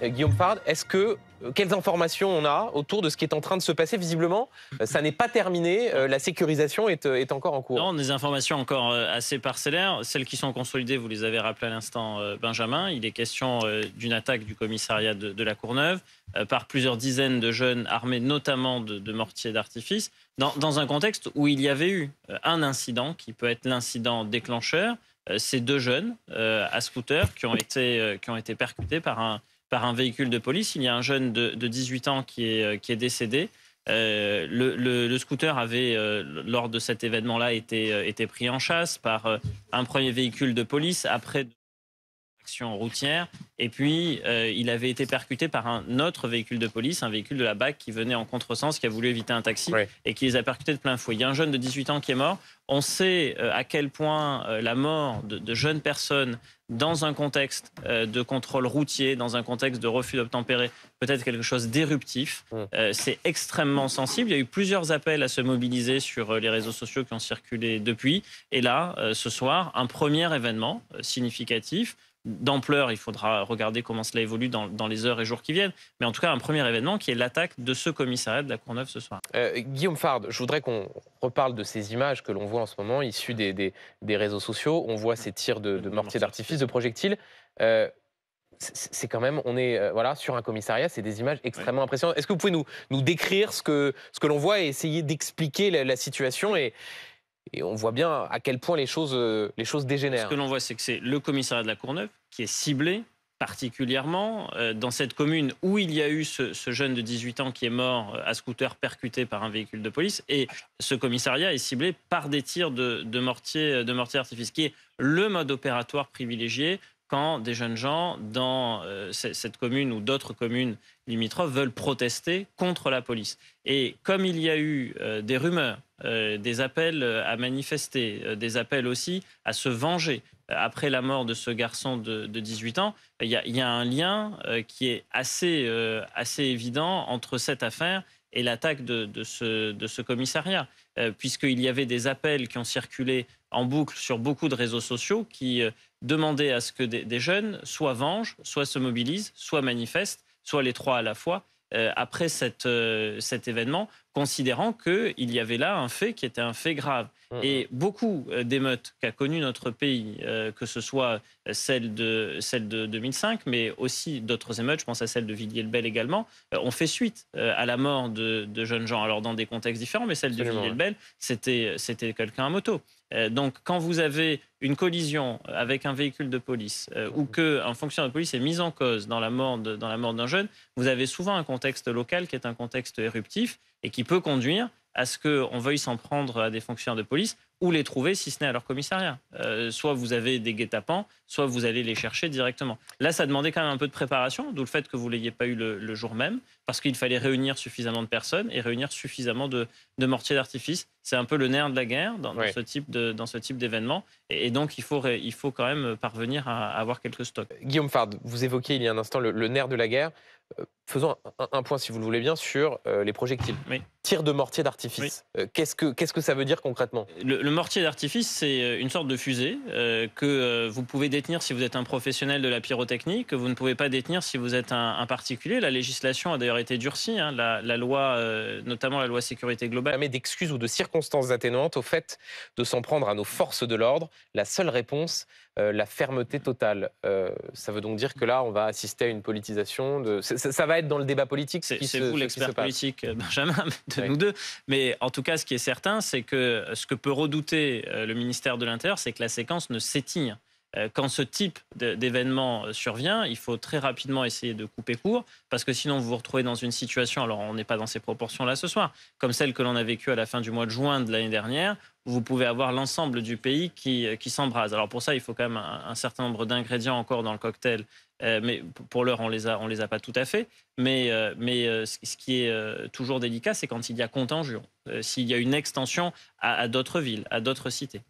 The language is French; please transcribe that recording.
Guillaume Fard, quelles informations on a autour de ce qui est en train de se passer? Visiblement, ça n'est pas terminé, la sécurisation est encore en cours. Non, des informations encore assez parcellaires. Celles qui sont consolidées, vous les avez rappelées à l'instant, Benjamin. Il est question d'une attaque du commissariat de la Courneuve par plusieurs dizaines de jeunes armés, notamment de mortiers d'artifice, dans un contexte où il y avait eu un incident qui peut être l'incident déclencheur. Ces deux jeunes à scooter qui ont été percutés par un véhicule de police. Il y a un jeune de 18 ans qui est décédé. Le scooter avait, lors de cet événement-là, été pris en chasse par un premier véhicule de police, après action routière, et puis il avait été percuté par un autre véhicule de police, un véhicule de la BAC qui venait en contresens, qui a voulu éviter un taxi, Oui. et qui les a percutés de plein fouet. Il y a un jeune de 18 ans qui est mort. On sait à quel point la mort de jeunes personnes dans un contexte de contrôle routier, dans un contexte de refus d'obtempérer, peut être quelque chose d'éruptif. C'est extrêmement sensible. Il y a eu plusieurs appels à se mobiliser sur les réseaux sociaux qui ont circulé depuis. Et là, ce soir, un premier événement significatif d'ampleur. Il faudra regarder comment cela évolue dans les heures et jours qui viennent. Mais en tout cas, un premier événement qui est l'attaque de ce commissariat de la Courneuve ce soir. Guillaume Fard, je voudrais qu'on reparle de ces images que l'on voit en ce moment, issues des réseaux sociaux. On voit ces tirs de mortiers d'artifice, de projectiles. C'est quand même, on est voilà, sur un commissariat, c'est des images extrêmement impressionnantes. Est-ce que vous pouvez nous décrire ce que l'on voit et essayer d'expliquer la situation et on voit bien à quel point les choses dégénèrent. Ce que l'on voit, c'est que c'est le commissariat de la Courneuve qui est ciblé particulièrement dans cette commune où il y a eu ce jeune de 18 ans qui est mort à scooter percuté par un véhicule de police. Et ce commissariat est ciblé par des tirs de mortier d'artifice, qui est le mode opératoire privilégié quand des jeunes gens dans cette commune ou d'autres communes limitrophes veulent protester contre la police. Et comme il y a eu des rumeurs, des appels à manifester, des appels aussi à se venger après la mort de ce garçon de 18 ans, il y a un lien qui est assez évident entre cette affaire et l'attaque de ce commissariat, puisqu'il y avait des appels qui ont circulé en boucle sur beaucoup de réseaux sociaux qui demandaient à ce que des jeunes soit vengent, soit se mobilisent, soit manifestent, soit les trois à la fois, après cet événement, considérant qu'il y avait là un fait qui était un fait grave. Et beaucoup d'émeutes qu'a connues notre pays, que ce soit celle de 2005, mais aussi d'autres émeutes, je pense à celle de Villiers-le-Bel également, ont fait suite à la mort de jeunes gens, alors dans des contextes différents, mais celle de Villiers-le-Bel, c'était quelqu'un à moto. Donc, quand vous avez une collision avec un véhicule de police ou qu'un fonctionnaire de police est mis en cause dans la mort d'un jeune, vous avez souvent un contexte local qui est un contexte éruptif et qui peut conduire à ce qu'on veuille s'en prendre à des fonctionnaires de police ou les trouver, si ce n'est à leur commissariat. Soit vous avez des guet-apens, soit vous allez les chercher directement. Là, ça demandait quand même un peu de préparation, d'où le fait que vous ne l'ayez pas eu le jour même, parce qu'il fallait réunir suffisamment de personnes et réunir suffisamment de mortiers d'artifice. C'est un peu le nerf de la guerre dans ce type d'événement. Et donc, il faut quand même parvenir à avoir quelques stocks. Guillaume Fard, vous évoquiez il y a un instant le nerf de la guerre. Faisons un point, si vous le voulez bien, sur les projectiles. Oui. Tir de mortier d'artifice. Qu'est-ce que ça veut dire concrètement? Le mortier d'artifice, c'est une sorte de fusée que vous pouvez détenir si vous êtes un professionnel de la pyrotechnie, que vous ne pouvez pas détenir si vous êtes un particulier. La législation a d'ailleurs été durcie, hein, la loi, notamment la loi sécurité globale. Jamais d'excuses ou de circonstances atténuantes au fait de s'en prendre à nos forces de l'ordre. La seule réponse, la fermeté totale. Ça veut donc dire que là, on va assister à une politisation. Ça va être dans le débat politique. C'est vous l'expert politique, Benjamin, de nous deux. Mais en tout cas, ce qui est certain, c'est que ce que peut redouter le ministère de l'Intérieur, c'est que la séquence ne s'étire. Quand ce type d'événement survient, il faut très rapidement essayer de couper court, parce que sinon vous vous retrouvez dans une situation, alors on n'est pas dans ces proportions-là ce soir, comme celle que l'on a vécue à la fin du mois de juin de l'année dernière, où vous pouvez avoir l'ensemble du pays qui s'embrase. Alors pour ça, il faut quand même un certain nombre d'ingrédients encore dans le cocktail, mais pour l'heure, on les a pas tout à fait. Mais ce qui est toujours délicat, c'est quand il y a contagion, s'il y a une extension à d'autres villes, à d'autres cités.